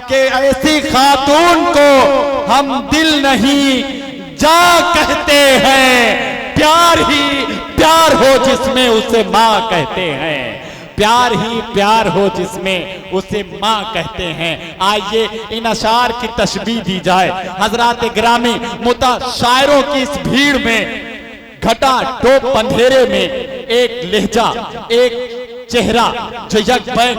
कि ऐसी खातून को हम दिल नहीं जा कहते हैं, प्यार ही प्यार हो जिसमें उसे माँ कहते हैं, प्यार ही प्यार हो जिसमें उसे माँ कहते हैं। आइए इन अशार की तशबीह दी जाए। हजरात गिरामी मुता शायरों की इस भीड़ में घटा टोप अंधेरे में एक लहजा, एक चेहरा जो यकबैक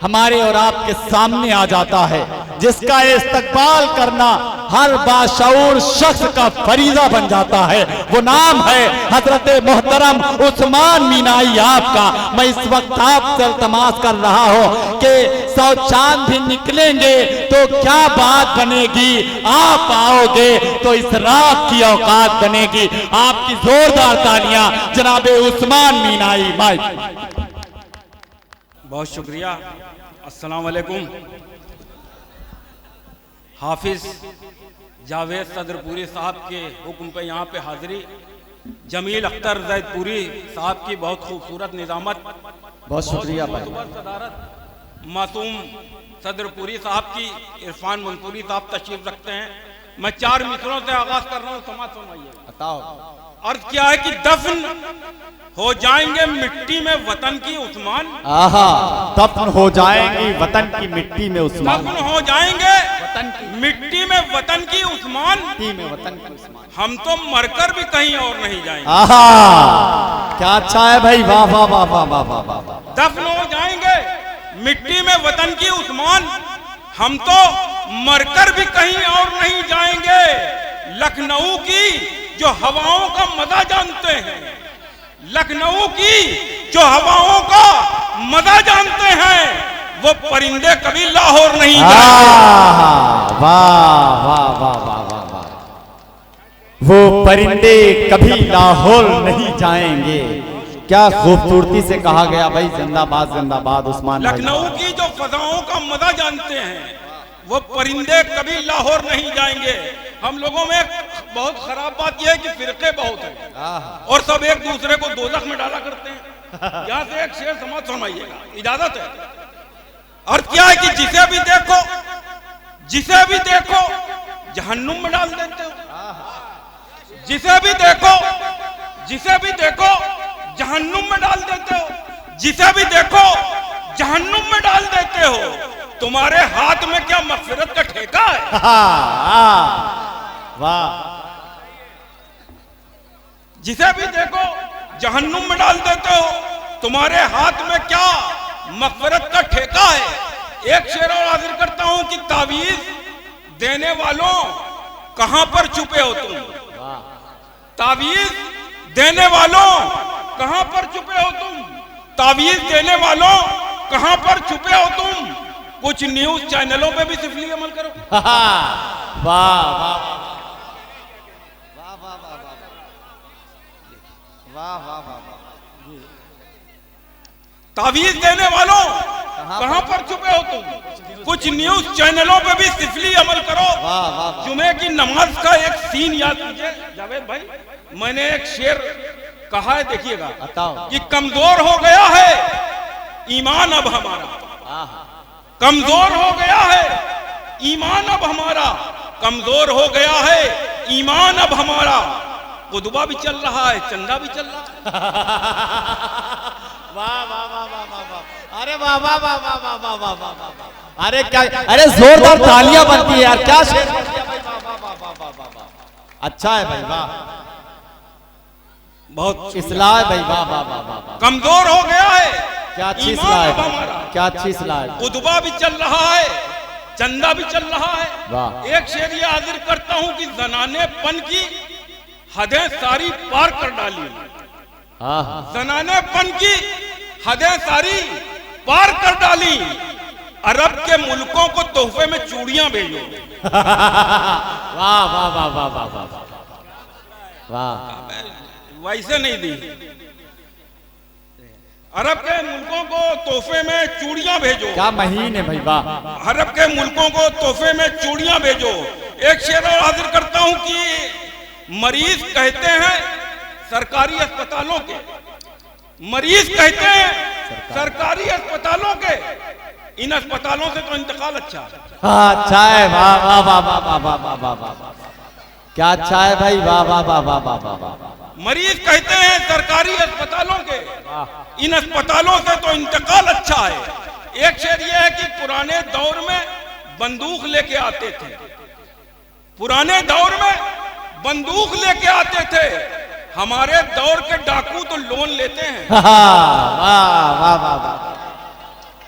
हमारे और आपके सामने आ जाता है, जिसका इस्तकबाल करना हर बाशऊर शख्स का फरीजा बन जाता है। वो नाम है हजरत मोहतरम उस्मान मीनाई आपका। मैं इस वक्त आपसे इल्तमास कर रहा हूँ कि 100 चांद भी निकलेंगे तो क्या बात बनेगी, आप आओगे तो इस रात की औकात बनेगी। आपकी जोरदार तालियां जनाबे उस्मान मीनाई भाई। बहुत शुक्रिया। अस्सलाम वालेकुम। हाफिज जावेद सदरपुरी साहब के हुक्म पे यहाँ पे हाजिरी, जमील अख्तर जैदपुरी साहब की बहुत खूबसूरत निजामत, बहुत शुक्रिया भाई। सदारत मासूम सदरपुरी साहब की, इरफान मंसूरी साहब तशरीफ रखते हैं। मैं 4 मिसरों से आगाज कर रहा हूँ, समाज सुनाइए। अर्ज क्या है कि दफन हो जाएंगे मिट्टी में वतन की उस्मान, आहा, दफन हो जाएंगे वतन की मिट्टी में उस्मान, दफन हो जाएंगे वतन की मिट्टी में वतन की उस्मान, वतन की उस्मान, हम तो मरकर भी कहीं और नहीं जाएंगे। आहा, क्या अच्छा है भाई, वाह वाह वाह वाह वाह वाह वाह। दफन हो जाएंगे मिट्टी में वतन की उस्मान, हम तो मरकर भी कहीं और नहीं जाएंगे। लखनऊ की जो हवाओं का मजा जानते हैं, लखनऊ की जो हवाओं का मजा जानते हैं, वो परिंदे कभी लाहौर नहीं जाएंगे। वाह वाह वाह वाह वाह वाह, वो परिंदे कभी लाहौर नहीं जाएंगे। क्या खूबसूरती से कहा गया भाई, जिंदाबाद जिंदाबाद उस्मान। लखनऊ की जो फजाओं का मजा जानते हैं, वो परिंदे कभी लाहौर नहीं जाएंगे। हम लोगों में बहुत खराब बात यह है कि फिरके बहुत है और सब एक दूसरे को दोजख में डाला करते हैं। यहाँ से एक शेर समाज सुनाइएगा, इजाजत है। और क्या है कि जिसे भी देखो जहन्नुम में डाल देते हो, जिसे भी देखो जहन्नुम में डाल देते हो, जिसे भी देखो जहन्नुम में डाल देते हो। तुम्हारे हाथ में क्या मगफिरत का ठेका है? वाह। जिसे भी देखो जहन्नुम में डाल देते हो, तुम्हारे हाथ में क्या मगफिरत का ठेका है। एक शेर और हाजिर करता हूं कि तावीज देने वालों कहां पर छुपे हो तुम, तावीज देने वालों कहां पर छुपे हो तुम, तावीज देने वालों कहां पर छुपे हो तुम। कुछ न्यूज चैनलों पे भी सिफली अमल करो। वाह वाह वाह वाह वाह। तावीज देने वालों कहां पर छुपे हो तुम, कुछ न्यूज चैनलों पे भी सिफली अमल करो। जुमे की नमाज का एक सीन याद कीजिए जावेद भाई। मैंने एक शेर कहा है, देखिएगा कि कमजोर हो गया है ईमान अब हमारा, कमजोर हो गया है ईमान अब हमारा, कमजोर हो गया है ईमान अब हमारा। कुतुबा भी चल रहा है, चंदा भी चल रहा है। वाह वाह वाह वाह वाह, अरे वाह वाह वाह वाह वाह वाह वाह वाह वाह, अरे क्या, अरे जोरदार तालियां बनती है यार, क्या शेर बन गया भाई, वाह वाह वाह वाह वाह वाह, अच्छा है भाई, वाह, बहुत इस्लाह है भाई, वाह वाह वाह वाह। कमजोर हो गया है, क्या अच्छी इस्लाह है, क्या अच्छी इस्लाह है। कुतुबा भी चल रहा है, चंदा भी चल रहा है। वाह। एक शेर ये हाजिर करता हूं कि जनानेपन की हदें सारी पार कर डाली, जनानेपन की हदें सारी पार कर डाली। अरब के मुल्कों को तोहफे में चूड़ियां भेजो। वाह वाह वाह वाह वाह वाह वाह, वैसे नहीं दी। अरब के मुल्कों को तोहफे में चूड़ियां भेजो। क्या महीन है भाई, वाह। अरब के मुल्कों को तोहफे में चूड़ियां भेजो। एक शेर और हाजिर करता हूं कि मरीज कहते हैं सरकारी अस्पतालों के, मरीज कहते हैं सरकारी अस्पतालों के, इन अस्पतालों से तो इंतकाल अच्छा है। हाँ अच्छा है, वाह वाह वाह वाह वाह वाह वाह वाह वाह वाह, क्या अच्छा है भाई, वाह वाह वाह वाह वाह वाह वाह। मरीज कहते हैं सरकारी अस्पतालों के, इन अस्पतालों से तो इंतकाल अच्छा है। एक शेर यह है कि पुराने दौर में बंदूक लेके आते थे, पुराने दौर में बंदूक लेके आते थे, हमारे दौर के डाकू तो लोन लेते हैं। वाह वाह वाह वाह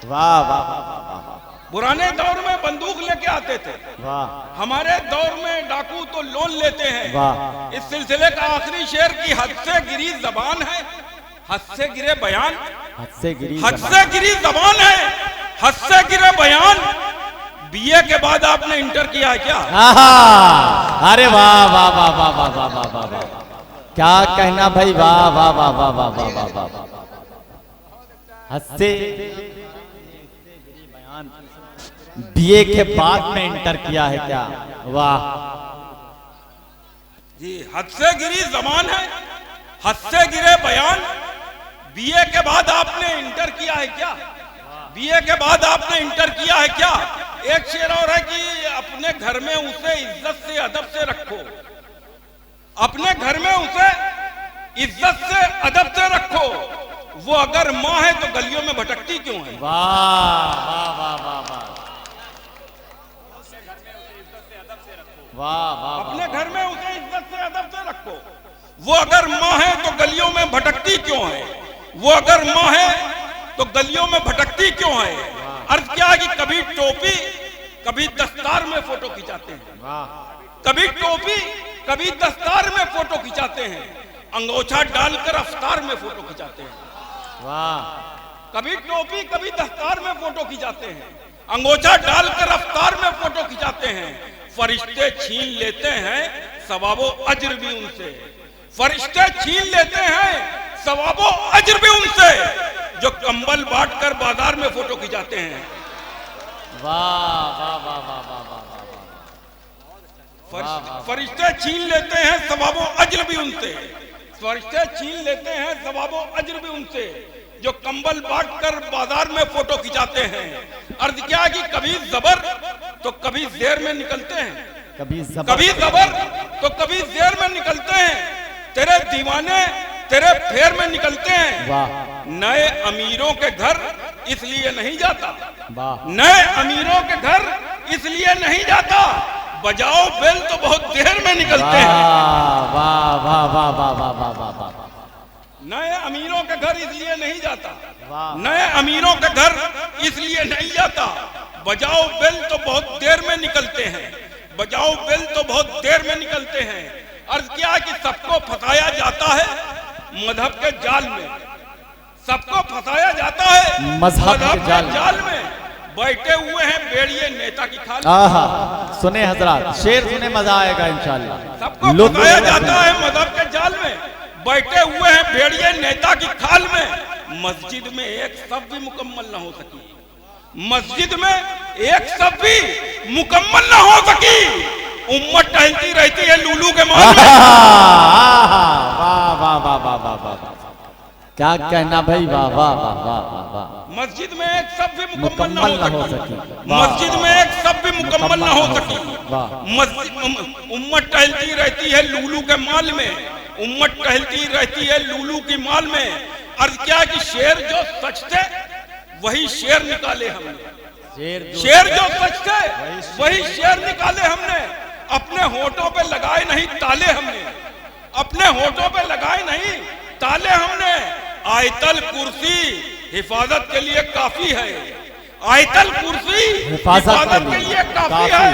वाह वाह वाह। पुराने दौर में बंदूक लेके आते थे, वाह। हमारे दौर में डाकू तो लोन लेते हैं। वाह। इस सिलसिले का आखिरी शेर की हद से गिरी जबान है, हद से गिरे बयान, हद से गिरी जबान है, हद से गिरे बयान। बीए के बाद आपने इंटर किया है क्या? अरे वाह वाह वाह वाह वाह वाह वाह वाह वाह, क्या कहना भाई, वाह वाह वाह वाह वाह वाह वाह वाह वाह। हद से बीए के बाद में इंटर किया है क्या? वाह जी, हद से गिरी जबान है, हद से गिरे बयान। बीए के बाद आपने इंटर किया है क्या? बीए के बाद आपने इंटर किया है क्या? एक शेर और है कि अपने घर में उसे इज्जत से अदब से रखो, अपने घर में उसे इज्जत से अदब से रखो, वो अगर माँ है तो गलियों में भटकती क्यों है? वाह वाह वाह वाह वाह वाह वाह। अपने घर में उसे इज्जत से अदब से रखो, वो अगर माँ है तो गलियों में भटकती क्यों है? वो अगर माँ है तो गलियों में भटकती क्यों है? अर्ज क्या है कि कभी टोपी कभी दस्तार में फोटो खिंचाते हैं, कभी टोपी कभी दस्तार में फोटो खिंचाते हैं, अंगोछा डालकर अफ्तार में फोटो खिंचाते हैं। वाह। कभी टोपी कभी दस्तार में फोटो खिंचाते हैं, अंगोछा डालकर अफ्तार में फोटो खिंचाते हैं। फरिश्ते छीन लेते हैं सवाबो अज्र भी उनसे, फरिश्ते छीन लेते हैं सवाबो अज्र भी उनसे, जो कंबल बांटकर बाजार में फोटो खिंचाते हैं। वाह वाह वाह वाह वाह वाह। फरिश्ते छीन लेते हैं सवाबो अज्र भी उनसे, फरिश्ते छीन लेते हैं सवाबो अज्र भी उनसे, जो कंबल बांटकर बाजार में फोटो खिंचाते हैं। अर्ज क्या है कि कभी जबर तो कभी जेर में निकलते हैं, कभी जबर तो कभी जेर में निकलते हैं, तेरे दीवाने तेरे फेर में निकलते हैं। नए अमीरों के घर इसलिए नहीं जाता, नए अमीरों के घर इसलिए नहीं जाता, बजाओ बेल तो बहुत देर में निकलते हैं। वाह वाह वाह वाह वाह वाह वाह वाह। नए अमीरों के घर इसलिए नहीं जाता, नए अमीरों के घर इसलिए नहीं जाता, बजाओ बेल तो बहुत देर में निकलते हैं, बजाओ बेल तो बहुत देर में निकलते हैं। अर्ज क्या कि सबको फंसाया जाता है मजहब के जाल में, सबको फंसाया जाता है मजहब के जाल में, बैठे हुए हैं बेड़िए नेता की खाल। सुने हजरात, शेर सुने, मजा आएगा इंशाल्लाह। सबको फंसाया जाता है मजहब के जाल में, बैठे हुए हैं भेड़िए नेता की खाल में। मस्जिद में एक शब्द भी मुकम्मल न हो सकी, मस्जिद में एक शब्द भी मुकम्मल न हो सकी, उम्मत टहलती रहती है लूलू के माल में। वाह वाह वाह वाह वाह वाह, क्या कहना भाई, वाह वाह वाह वाह वाह। मस्जिद में एक शब्द भी मुकम्मल न हो सकी, मस्जिद में एक शब्द भी मुकम्मल न हो सकी, उम्मत टहलती रहती है लूलू के माल में, उम्मत टहलती रहती है लूलू की माल में। अर्ज क्या कि शेर जो सच थे वही शेर निकाले हमने, शेर जो सच थे वही शेर निकाले हमने, अपने होठों पे लगाए नहीं ताले हमने, अपने होठों पे लगाए नहीं ताले हमने। आयतल कुर्सी हिफाजत के लिए काफी है, आयतल कुर्सी हिफाजत के लिए काफी है,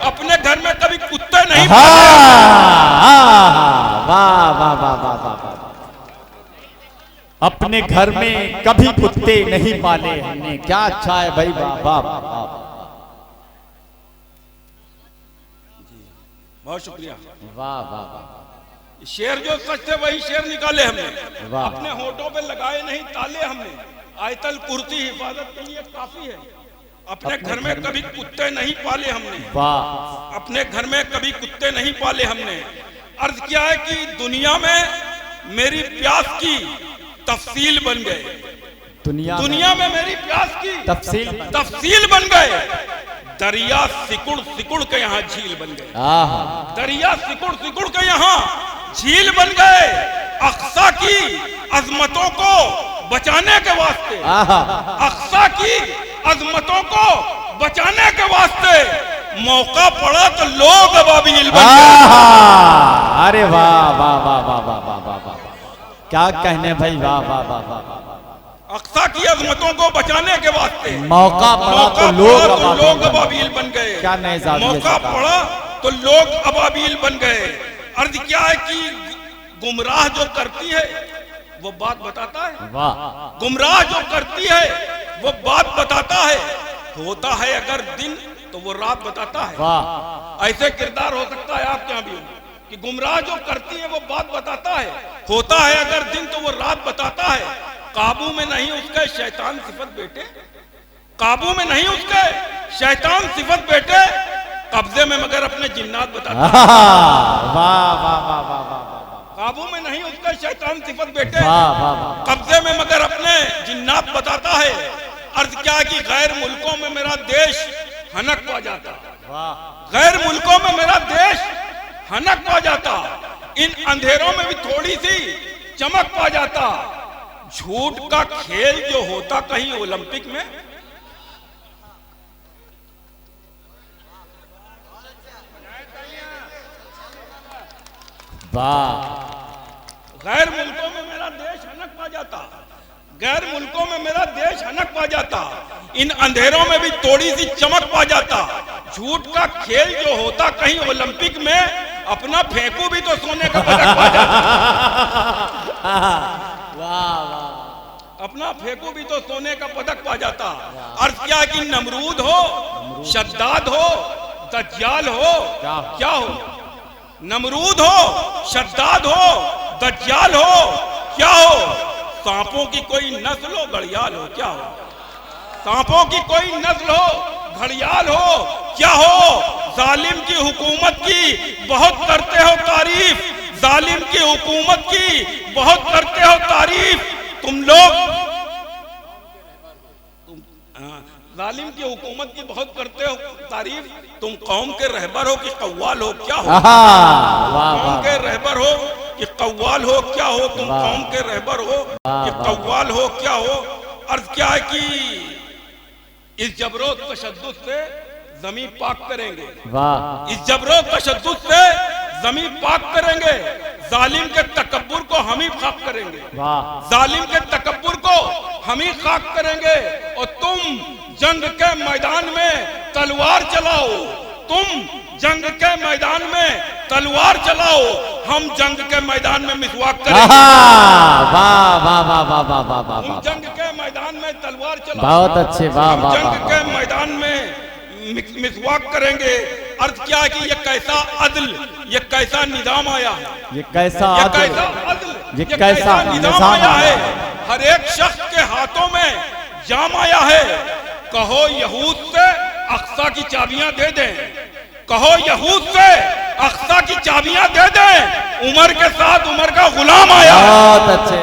अपने घर में कभी कुत्ते नहीं। वाह वाह वाह वाह वाह। अपने घर में कभी कुत्ते नहीं पाले हमने, क्या अच्छा है भाई, वाह वाह वाह। बहुत शुक्रिया। वाह वाह वाह। शेर जो सच थे वही शेर निकाले हमने, अपने होठों पे लगाए नहीं ताले हमने। आयतल कुर्सी हिफाजत के लिए काफी है, अपने घर में कभी कुत्ते नहीं पाले हमने, अपने घर में कभी कुत्ते नहीं पाले हमने। अर्ज क्या है कि दुनिया में मेरी प्यास की तफसील बन गए, दुनिया में मेरी प्यास की तफसील बन गए। दरिया सिकुड़ सिकुड़ के यहाँ झील बन गए। दरिया सिकुड़ सिकुड़ के यहाँ झील बन गए। अक्सा की अजमतों को बचाने के वास्ते, अक्सा की अजमतों को बचाने के वास्ते मौका पड़ा तो लोग अबाबील बन गए। अरे वाह वाह वाह वाह वाह वाह वाह वाह, क्या कहने भाई, वाह वाह वाह वाह वाह। अक्सा की अजमतों को बचाने के वास्ते मौका पड़ा तो लोग अबाबील बन गए। क्या नए मौका पड़ा तो लोग अबाबील बन गए। अर्ज क्या है कि गुमराह जो करती है वो बात बताता है। वाह। गुमराह जो करती है वो बात बताता है। होता है अगर दिन तो वो रात बताता है। वाह। ऐसे किरदार हो सकता है आपके यहाँ भी कि गुमराह जो करती है वो बात बताता है। होता है अगर दिन तो वो रात बताता है। काबू में नहीं उसके शैतान सिफत बेटे, काबू में नहीं उसके शैतान सिफत बेटे, कब्जे में मगर अपने जिन्नात बताता है। वाह वाह वाह वाह वाह। काबू में नहीं उसका शैतान सिफत बेटे, कब्जे में मगर अपने जिन्नात बताता है। अर्ज क्या कि गैर मुल्कों में मेरा देश हनक पा जाता, गैर मुल्कों में मेरा देश हनक पा जाता, इन अंधेरों में भी थोड़ी सी चमक पा जाता। झूठ का खेल जो होता कहीं ओलंपिक में, गैर मुल्कों में मेरा देश हनक पा जाता, गैर मुल्कों में मेरा देश हनक पा जाता, इन अंधेरों में भी थोड़ी सी चमक पा जाता। झूठ का खेल जो होता कहीं ओलंपिक में, अपना फेंकू भी तो सोने का पदक पा जाता। अपना फेंकू भी तो सोने का पदक पा जाता। अर्थ क्या कि नमरूद हो, शद्दाद हो, दज्जाल हो, क्या हो, नमरूद हो, शद्दाद हो, दज्जाल हो, क्या हो, सांपों की कोई नस्ल हो, घड़ियाल हो, क्या हो, सांपों की कोई नस्ल हो, घड़ियाल हो, क्या हो, जालिम की हुकूमत की बहुत करते हो तारीफ, जालिम की हुकूमत की बहुत करते हो तारीफ, तुम लोग जालिम की हुकूमत की बहुत करते हो तारीफ, तुम कौम के रहबर हो कि कव्वाल हो, क्या हो, कौम के रहबर हो कि कव्वाल हो, क्या हो, तुम कौम के रहबर हो कि कव्वाल हो, क्या हो। अर्थ क्या है कि इस जबरो तशद्दुद से जमीन पाक करेंगे, इस जबरो तशद्दुद से जमीन पाक करेंगे, जालिम के तकब्बुर को हम ही खाक करेंगे, जालिम के तकब्बुर को हम ही खाक करेंगे। और तुम जंग के मैदान में तलवार चलाओ, तुम जंग के मैदान में तलवार चलाओ, हम जंग के मैदान में मिसवाक करेंगे। तुम जंग के मैदान में तलवार चलाओ, बहुत अच्छे, हम जंग के मैदान में मिसवाक करेंगे। अर्थ क्या है कि ये कैसा अदल, ये कैसा निजाम आया है, ये कैसा अदल, ये कैसा निजाम आया है। हर एक शख्स के हाथों में जाम आया है। कहो यहूद से अक्सा की चाबियां दे दें, कहो यहूद से अक्सा की चाबियां दे दें, उमर के साथ उमर का गुलाम आया। बहुत अच्छे।